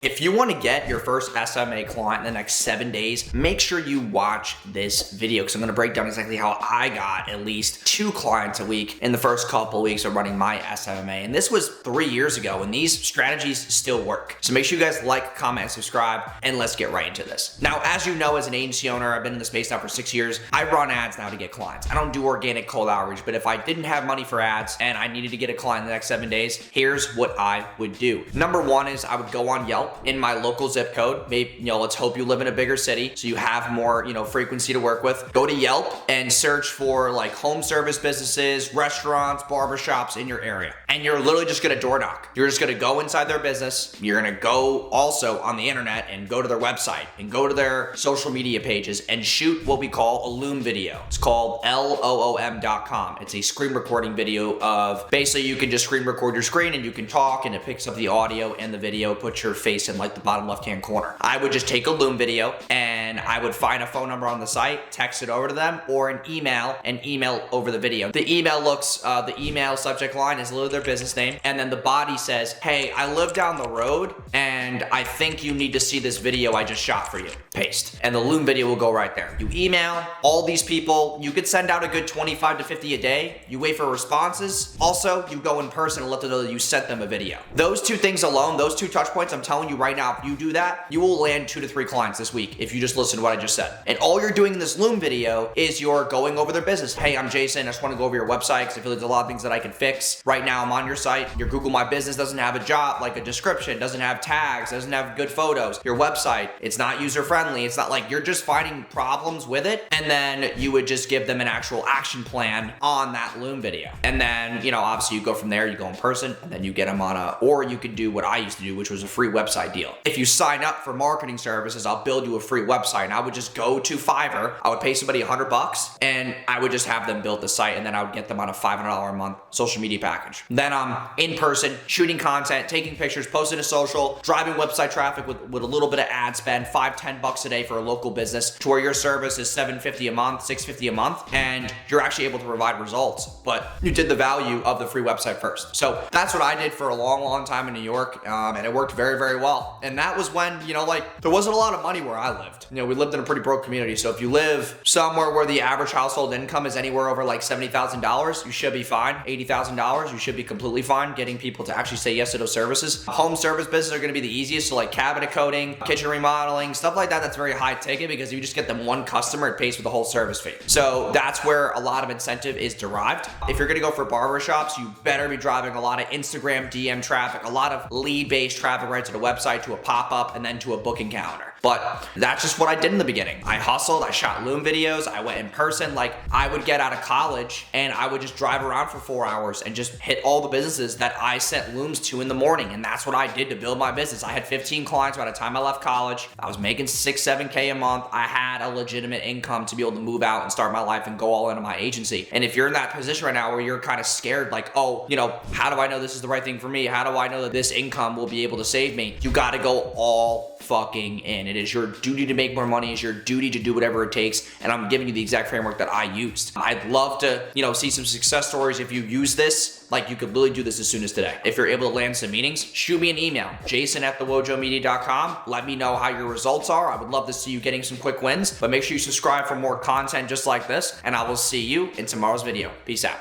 If you want to get your first SMMA client in the next 7 days, make sure you watch this video because I'm going to break down exactly how I got at least 2 clients a week in the first couple of weeks of running my SMMA. And this was 3 years ago, and these strategies still work. So make sure you guys like, comment, and subscribe, and let's get right into this. Now, as you know, as an agency owner, I've been in the space now for 6 years. I run ads now to get clients. I don't do organic cold outreach, but if I didn't have money for ads and I needed to get a client in the next 7 days, here's what I would do. Number one is I would go on Yelp in my local zip code. Maybe, let's hope you live in a bigger city so you have more, frequency to work with. Go to Yelp and search for like home service businesses, restaurants, barbershops in your area. And you're literally just gonna door knock. You're just gonna go inside their business. You're gonna go also on the internet and go to their website and go to their social media pages and shoot what we call a Loom video. It's called LOOM.com. It's a screen recording video of basically you can just screen record your screen and you can talk and it picks up the audio and the video, put your face in like the bottom left-hand corner. I would just take a Loom video and I would find a phone number on the site, text it over to them, or an email over the video. The email looks, the email subject line is literally their business name, and then the body says, hey, I live down the road and I think you need to see this video I just shot for you. Paste. And the Loom video will go right there. You email all these people. You could send out a good 25 to 50 a day. You wait for responses. Also, you go in person and let them know that you sent them a video. Those 2 things alone, those 2 touch points, I'm telling you right now, if you do that, you will land 2 to 3 clients this week if you just listen to what I just said. And all you're doing in this Loom video is you're going over their business. Hey, I'm Jason. I just want to go over your website because I feel there's a lot of things that I can fix. Right now, I'm on your site. Your Google My Business doesn't have a job, like a description, doesn't have tags, doesn't have good photos. Your website, it's not user-friendly. It's not like you're just finding problems with it. And then you would just give them an actual action plan on that Loom video. And then, obviously you go from there, you go in person, and then you get them on or you could do what I used to do, which was a free website deal. If you sign up for marketing services, I'll build you a free website. And I would just go to Fiverr. I would pay somebody $100 and I would just have them build the site, and then I would get them on a $500 a month social media package. Then I'm in person, shooting content, taking pictures, posting to social, driving website traffic with a little bit of ad spend, $5-10 a day for a local business, to where your service is $750 a month, $650 a month, and you're actually able to provide results. But you did the value of the free website first. So that's what I did for a long time in New York, and it worked very, very well. And that was when, there wasn't a lot of money where I lived. We lived in a pretty broke community. So if you live somewhere where the average household income is anywhere over like $70,000, you should be fine. $80,000, you should be completely fine getting people to actually say yes to those services. Home service businesses are going to be the easiest. So like cabinet coating, kitchen remodeling, stuff like that. That's very high ticket because if you just get them one customer, it pays for the whole service fee. So that's where a lot of incentive is derived. If you're going to go for barbershops, you better be driving a lot of Instagram DM traffic, a lot of lead-based traffic right to the website, to a pop-up, and then to a booking calendar. But that's just what I did in the beginning. I hustled, I shot Loom videos, I went in person. Like I would get out of college and I would just drive around for 4 hours and just hit all the businesses that I sent Looms to in the morning. And that's what I did to build my business. I had 15 clients by the time I left college. I was making 6-7K a month. I had a legitimate income to be able to move out and start my life and go all into my agency. And if you're in that position right now where you're kind of scared, like, oh, how do I know this is the right thing for me? How do I know that this income will be able to save me? You got to go all fucking in. It is your duty to make more money. It's your duty to do whatever it takes. And I'm giving you the exact framework that I used. I'd love to, see some success stories. If you use this, like you could really do this as soon as today. If you're able to land some meetings, shoot me an email, jason@thewojomedia.com. Let me know how your results are. I would love to see you getting some quick wins, but make sure you subscribe for more content just like this, and I will see you in tomorrow's video. Peace out.